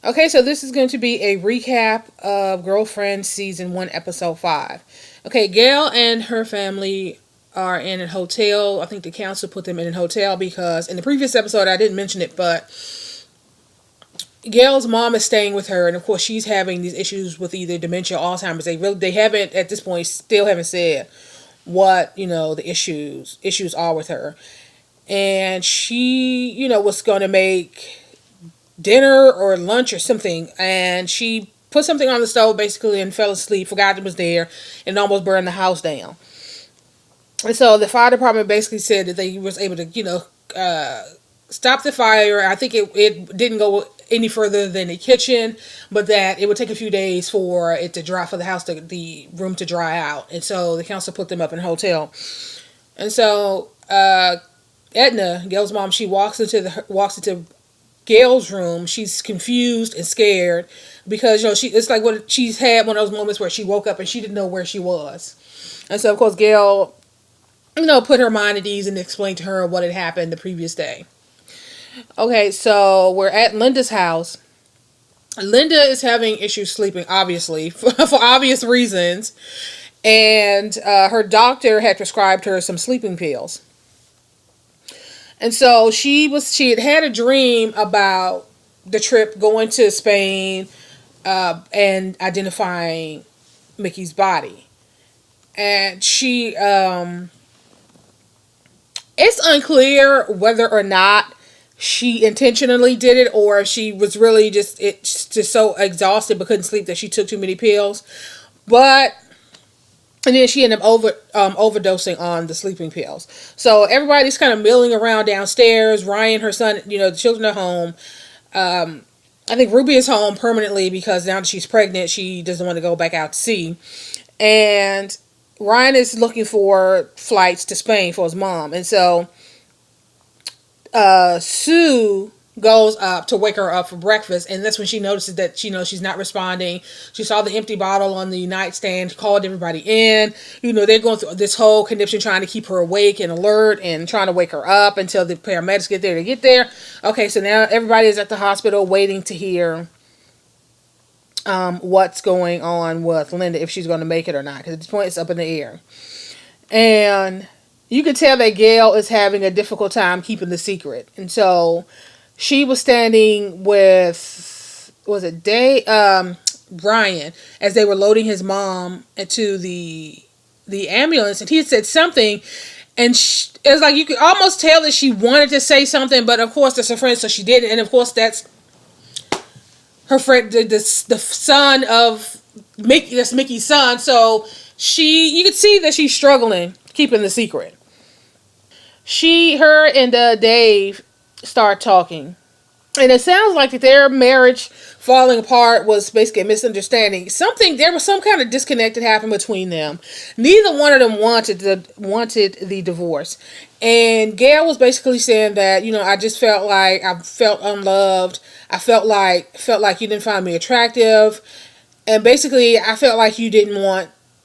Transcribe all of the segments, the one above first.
Okay, so this is going to be a recap of Girlfriend Season 1, Episode 5. Okay, Gail and her family are in a hotel. I think the council put them in a hotel because in the previous episode I didn't mention it, but Gail's mom is staying with her, and of course she's having these issues with either dementia or Alzheimer's. They haven't at this point still haven't said what the issues are with her, and she was going to make dinner or lunch or something, and she put something on the stove basically and fell asleep, forgot it was there, and almost burned the house down. And so the fire department basically said that they was able to stop the fire. I think it didn't go any further than the kitchen, but that it would take a few days for it to dry, for the house the room to dry out. And so the council put them up in a hotel. And so Edna, Gail's mom, she walks into Gail's room. She's confused and scared because it's like what she's had one of those moments where she woke up and she didn't know where she was. And so of course Gail, put her mind at ease and explained to her what had happened the previous day. Okay, so we're at Linda's house. Linda is having issues sleeping, obviously, for obvious reasons. And her doctor had prescribed her some sleeping pills. And so she had a dream about the trip going to Spain and identifying Mickey's body. And it's unclear whether or not she intentionally did it or if she was really just so exhausted but couldn't sleep that she took too many pills. And then she ended up overdosing on the sleeping pills. So everybody's kind of milling around downstairs. Ryan, her son, the children are home. I think Ruby is home permanently because now that she's pregnant, she doesn't want to go back out to sea. And Ryan is looking for flights to Spain for his mom. And so Sue goes up to wake her up for breakfast, and that's when she notices that she's not responding. She saw the empty bottle on the nightstand, called everybody in. They're going through this whole condition trying to keep her awake and alert and trying to wake her up until the paramedics get there to get there. Okay, so now everybody is at the hospital waiting to hear what's going on with Linda, if she's going to make it or not, because at this point it's up in the air. And you can tell that Gail is having a difficult time keeping the secret. And so she was standing with, Brian, as they were loading his mom into the ambulance, and he had said something, and it was like you could almost tell that she wanted to say something, but of course that's her friend, so she didn't. And of course that's her friend, the son of Mickey. That's Mickey's son. So you could see that she's struggling keeping the secret. Her and Dave start talking, and it sounds like their marriage falling apart was basically a misunderstanding. There was some kind of disconnect that happened between them. Neither one of them wanted the divorce, and Gail was basically saying that I just felt like I felt unloved. I felt like you didn't find me attractive, and basically I felt like you didn't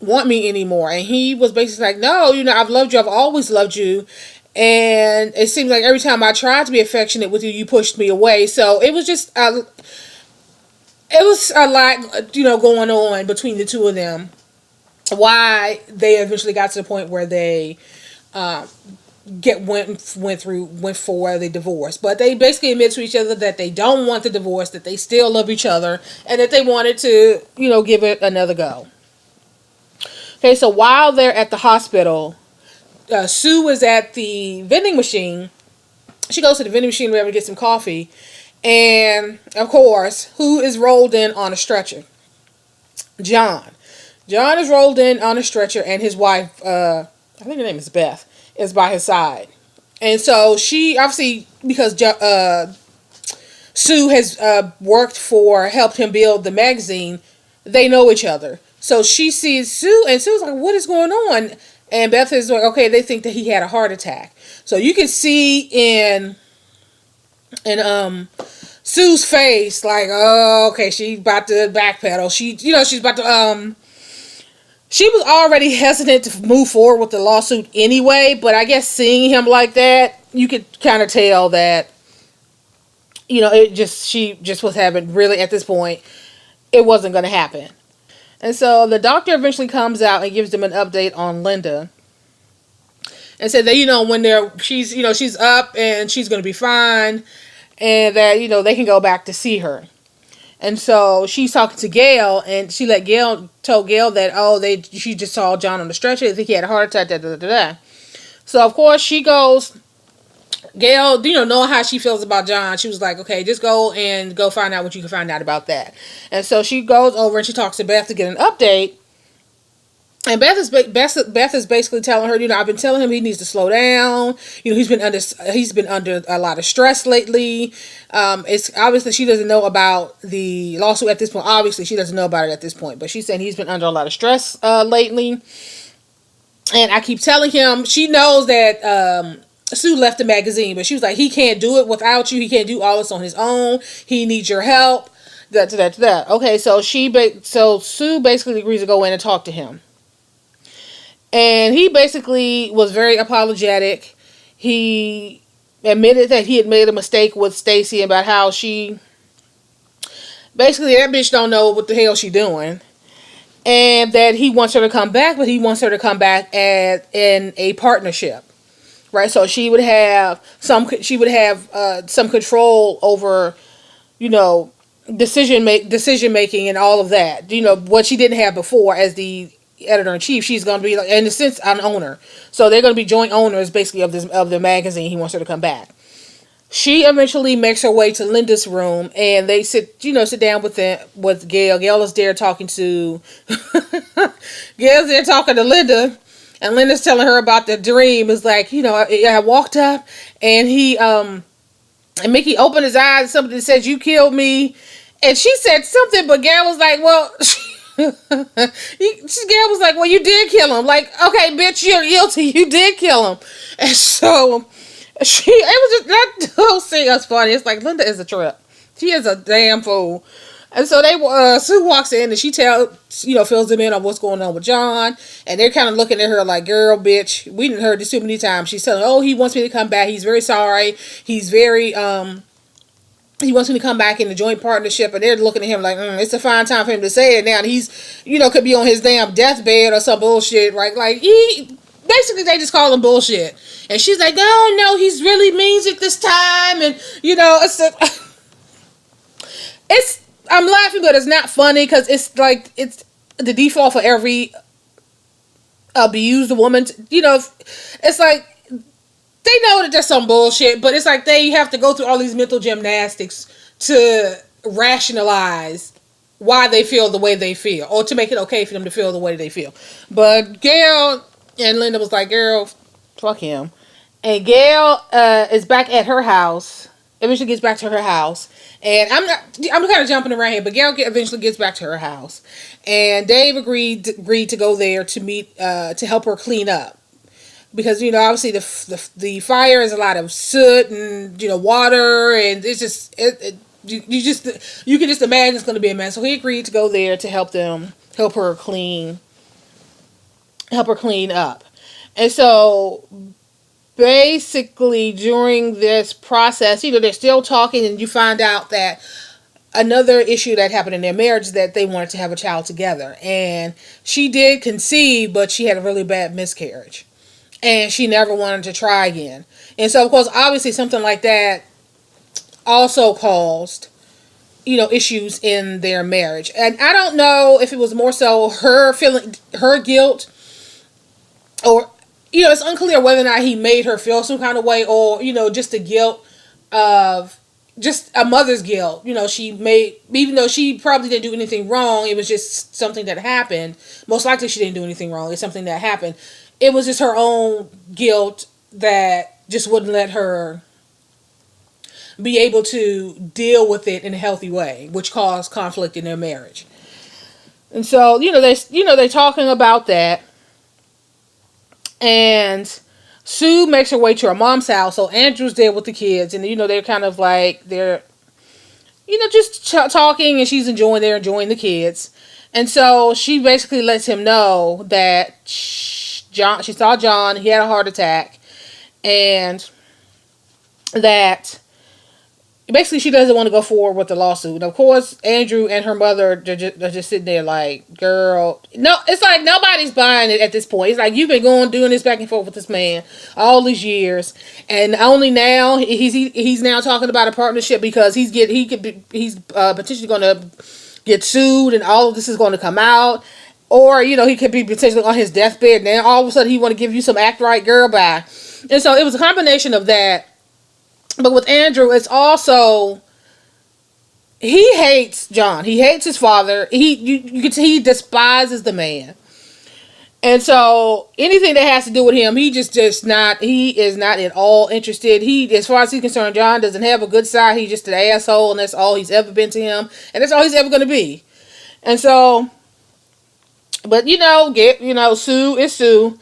want me anymore. And he was basically like, no, I've loved you. I've always loved you. And it seems like every time I tried to be affectionate with you, you pushed me away. So it was just, it was a lot, going on between the two of them. Why they eventually got to the point where they went for the divorce. But they basically admit to each other that they don't want the divorce, that they still love each other, and that they wanted to, give it another go. Okay, so while they're at the hospital, Sue is at the vending machine. She goes to the vending machine to get some coffee. And, of course, who is rolled in on a stretcher? John. John is rolled in on a stretcher, and his wife, I think her name is Beth, is by his side. And so she, obviously, because Sue has helped him build the magazine, they know each other. So she sees Sue, and Sue's like, what is going on? And Beth is like, okay, they think that he had a heart attack. So you can see in Sue's face, like, oh, okay, she's about to backpedal. She's about to, she was already hesitant to move forward with the lawsuit anyway, but I guess seeing him like that, you could kind of tell that she just was having, really, at this point, it wasn't going to happen. And so the doctor eventually comes out and gives them an update on Linda and said that, when she's up and she's going to be fine, and that, they can go back to see her. And so she's talking to Gail, and told Gail that, she just saw John on the stretcher. I think he had a heart attack, da da da da. So of course she goes, Gail, knowing how she feels about John, she was like, okay, just go find out what you can find out about that. And so she goes over and she talks to Beth to get an update. And Beth is basically telling her, I've been telling him he needs to slow down. He's been under a lot of stress lately. It's obviously she doesn't know about the lawsuit at this point. Obviously she doesn't know about it at this point, but she's saying he's been under a lot of stress lately. And I keep telling him, she knows that Sue left the magazine, but she was like, he can't do it without you. He can't do all this on his own. He needs your help. That. Okay, so Sue basically agrees to go in and talk to him. And he basically was very apologetic. He admitted that he had made a mistake with Stacy about how she... Basically, that bitch don't know what the hell she doing. And that he wants her to come back, but he wants her to come back in a partnership. Right? So she would have some control over, decision making and all of that. What she didn't have before as the editor-in-chief. She's going to be, in a sense, an owner. So they're going to be joint owners, basically, of the magazine. He wants her to come back. She eventually makes her way to Linda's room, and they sit down with Gail. Gail is there talking to Linda, and Linda's telling her about the dream. It's like, I walked up, and and Mickey opened his eyes, and somebody said, "You killed me," and she said something, but Gail was like, "Well." Gail was like, well, you did kill him. Like, okay, bitch, you're guilty. You did kill him. And so that whole scene was funny. It's like, Linda is a trip. She is a damn fool. And so Sue walks in and she fills them in on what's going on with John. And they're kind of looking at her like, girl, bitch, we didn't heard this too many times. She's telling, he wants me to come back. He's very sorry. He's very, he wants me to come back in the joint partnership, and they're looking at him like, it's a fine time for him to say it now. And he's, could be on his damn deathbed or some bullshit, right? Like, basically, they just call him bullshit. And she's like, no, he really means it this time. And, I'm laughing, but it's not funny, because it's like, it's the default for every abused woman. It's like, they know that there's some bullshit, but it's like they have to go through all these mental gymnastics to rationalize why they feel the way they feel, or to make it okay for them to feel the way they feel. But Gail and Linda was like, girl, fuck him. And Gail is back at her house. Eventually gets back to her house. And I'm kind of jumping around here, but Gail eventually gets back to her house. And Dave agreed to go there to meet, to help her clean up. Because, obviously the fire is a lot of soot and, water, and it's just, you can just imagine it's going to be a mess. So he agreed to go there to help her clean up. And so basically during this process, they're still talking, and you find out that another issue that happened in their marriage is that they wanted to have a child together. And she did conceive, but she had a really bad miscarriage. And she never wanted to try again. And so, of course, obviously something like that also caused, issues in their marriage. And I don't know if it was more so her feeling, her guilt, or, it's unclear whether or not he made her feel some kind of way, or, just the guilt of, just a mother's guilt. Even though she probably didn't do anything wrong, it was just something that happened. Most likely she didn't do anything wrong. It's something that happened. It was just her own guilt that just wouldn't let her be able to deal with it in a healthy way, which caused conflict in their marriage. And so, they're talking about that. And Sue makes her way to her mom's house. So Andrew's there with the kids, and they're kind of like, they're just talking, and they're enjoying the kids. And so she basically lets him know that she saw John, he had a heart attack, and that basically she doesn't want to go forward with the lawsuit. And of course, Andrew and her mother are just sitting there like, girl, no, it's like nobody's buying it at this point. It's like you've been doing this back and forth with this man all these years, and only now he's now talking about a partnership because he's potentially going to get sued, and all of this is going to come out. Or, he could be potentially on his deathbed. Now all of a sudden he want to give you some act right girl bye. And so it was a combination of that. But with Andrew, it's also, he hates John. He hates his father. You can see he despises the man. And so anything that has to do with him, he is not at all interested. As far as he's concerned, John doesn't have a good side. He's just an asshole, and that's all he's ever been to him. And that's all he's ever going to be. And so, but Sue is Sue.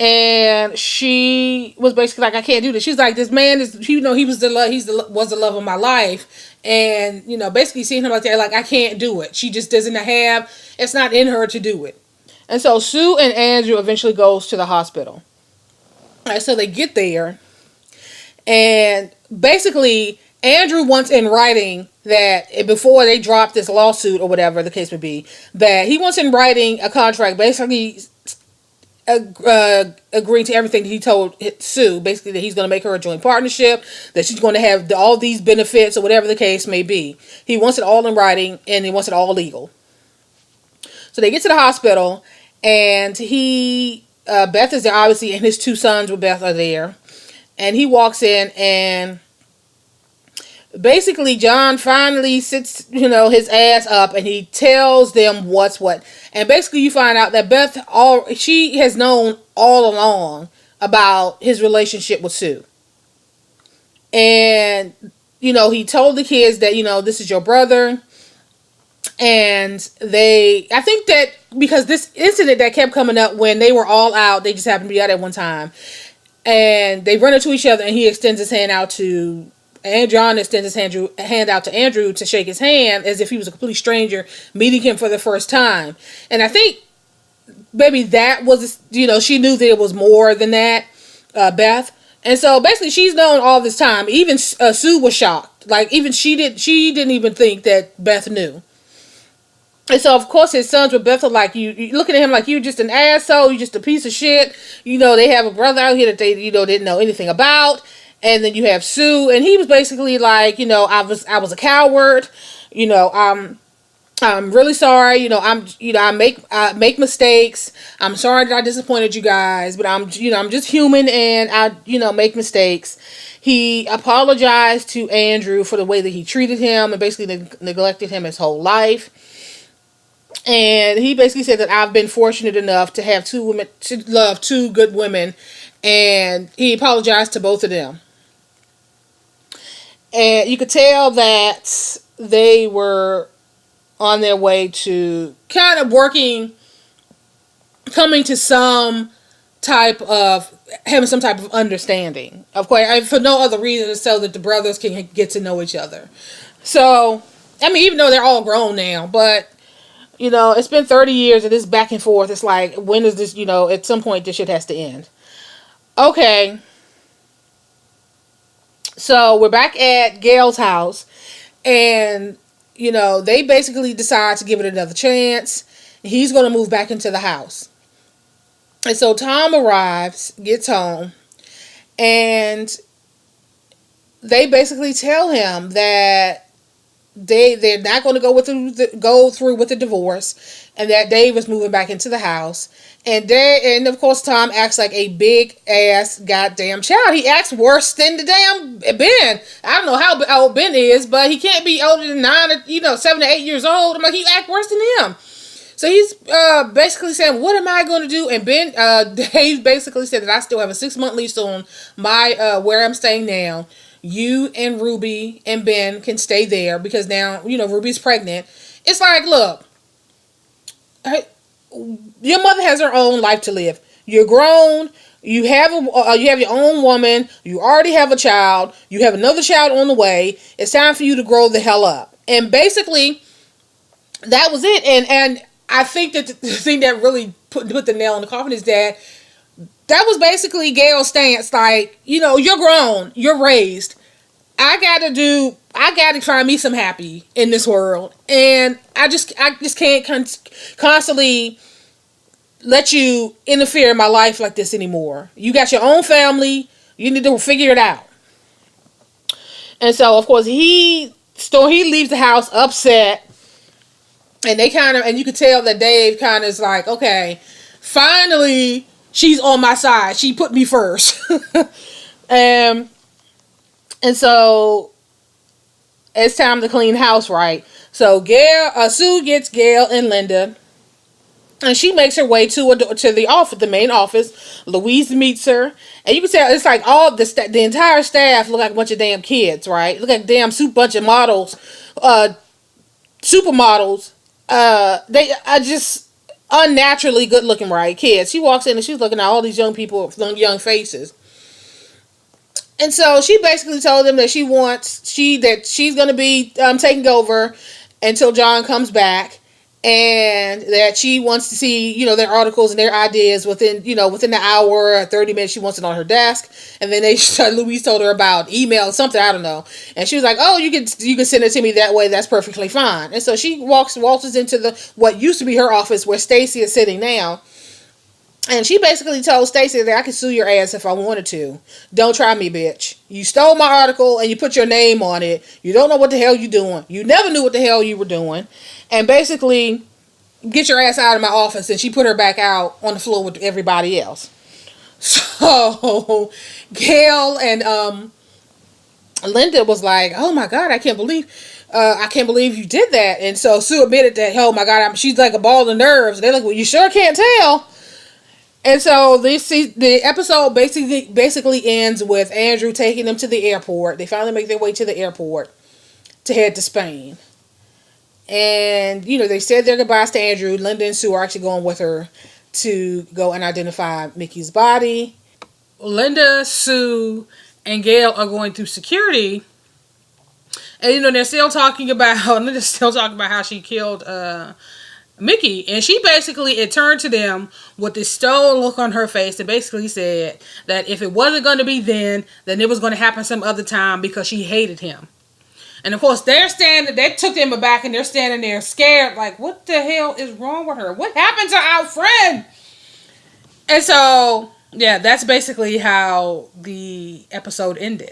And she was basically like, I can't do this. She's like, this man is, he was the love of my life. And, basically seeing him like that, like, I can't do it. She just doesn't it's not in her to do it. And so Sue and Andrew eventually goes to the hospital. All right, so they get there. And basically, Andrew wants in writing that before they drop this lawsuit or whatever the case would be, that he wants in writing a contract basically agreeing to everything that he told Sue, basically that he's going to make her a joint partnership, that she's going to have all these benefits or whatever the case may be. He wants it all in writing, and he wants it all legal. So they get to the hospital, and Beth is there obviously, and his two sons with Beth are there, and he walks in, and basically John finally sits, his ass up, and he tells them what's what. And basically you find out that Beth, she has known all along about his relationship with Sue. And, he told the kids that, this is your brother. And I think that because this incident that kept coming up when they were all out, they just happened to be out at one time. And they run into each other, and he extends his hand out to and John extends his hand out to Andrew to shake his hand as if he was a complete stranger meeting him for the first time. And I think maybe that was, she knew that it was more than that, Beth. And so basically she's known all this time. Even Sue was shocked. Like even she didn't even think that Beth knew. And so of course his sons with Beth are like, you looking at him like you're just an asshole, you're just a piece of shit. They have a brother out here that they didn't know anything about. And then you have Sue, and he was basically like, I was a coward, I'm really sorry, I make mistakes. I'm sorry that I disappointed you guys, but I'm just human, and I make mistakes. He apologized to Andrew for the way that he treated him and basically neglected him his whole life. And he basically said that I've been fortunate enough to have to love two good women, and he apologized to both of them. And you could tell that they were on their way to kind of coming to some type of, having some type of understanding. Of course, for no other reason than so that the brothers can get to know each other. So, even though they're all grown now, but, it's been 30 years of this back and forth. It's like, when is this, at some point this shit has to end. Okay. So we're back at Gail's house, and, they basically decide to give it another chance. He's going to move back into the house. And so Tom gets home, and they basically tell him that they're not going to go through with the divorce, and that Dave is moving back into the house. And of course Tom acts like a big ass goddamn child. He acts worse than the damn Ben. I don't know how old Ben is, but he can't be older than 7 to 8 years old. I'm like, he act worse than him. So he's basically saying, what am I going to do? And Dave basically said that I still have a 6-month lease on my where I'm staying now. You and Ruby and Ben can stay there because now, Ruby's pregnant. It's like, look, your mother has her own life to live. You're grown. You have your own woman. You already have a child. You have another child on the way. It's time for you to grow the hell up. And basically, that was it. And I think that the thing that really put the nail in the coffin is that was basically Gail's stance. Like, you're grown. You're raised. I got to do I got to find me some happy in this world, and I just can't constantly let you interfere in my life like this anymore. You got your own family. You need to figure it out. And so, of course, he leaves the house upset, and you could tell that Dave kind of is like, okay, finally, she's on my side. She put me first. and and so it's time to clean house, right? So Sue gets Gail and Linda, and she makes her way to the office, the main office. Louise meets her, and you can tell it's like all the entire staff look like a bunch of damn kids, right? Look like damn bunch of models, supermodels. They are just unnaturally good looking, right? Kids. She walks in and she's looking at all these young people, young faces. And so she basically told them that she's going to be taking over until John comes back, and that she wants to see, their articles and their ideas within the hour or 30 minutes. She wants it on her desk. And then Louise told her about email or something, I don't know. And she was like, oh, you can send it to me that way. That's perfectly fine. And so she waltzes into what used to be her office where Stacy is sitting now. And she basically told Stacy that I could sue your ass if I wanted to. Don't try me, bitch. You stole my article and you put your name on it. You don't know what the hell you're doing. You never knew what the hell you were doing. And basically, get your ass out of my office. And she put her back out on the floor with everybody else. So, Gail and Linda was like, oh my God, I can't believe you did that. And so Sue admitted that, oh my God, she's like a ball of nerves. They're like, well, you sure can't tell. And so the episode basically ends with Andrew taking them to the airport. They finally make their way to the airport to head to Spain. And, they said their goodbyes to Andrew. Linda and Sue are actually going with her to go and identify Mickey's body. Linda, Sue, and Gail are going through security. And, they're still talking about how she killed Mickey, and it turned to them with this stone look on her face that basically said that if it wasn't going to be then it was going to happen some other time because she hated him. And of course they took them aback and they're standing there scared like, what the hell is wrong with her? What happened to our friend? And so, yeah, that's basically how the episode ended.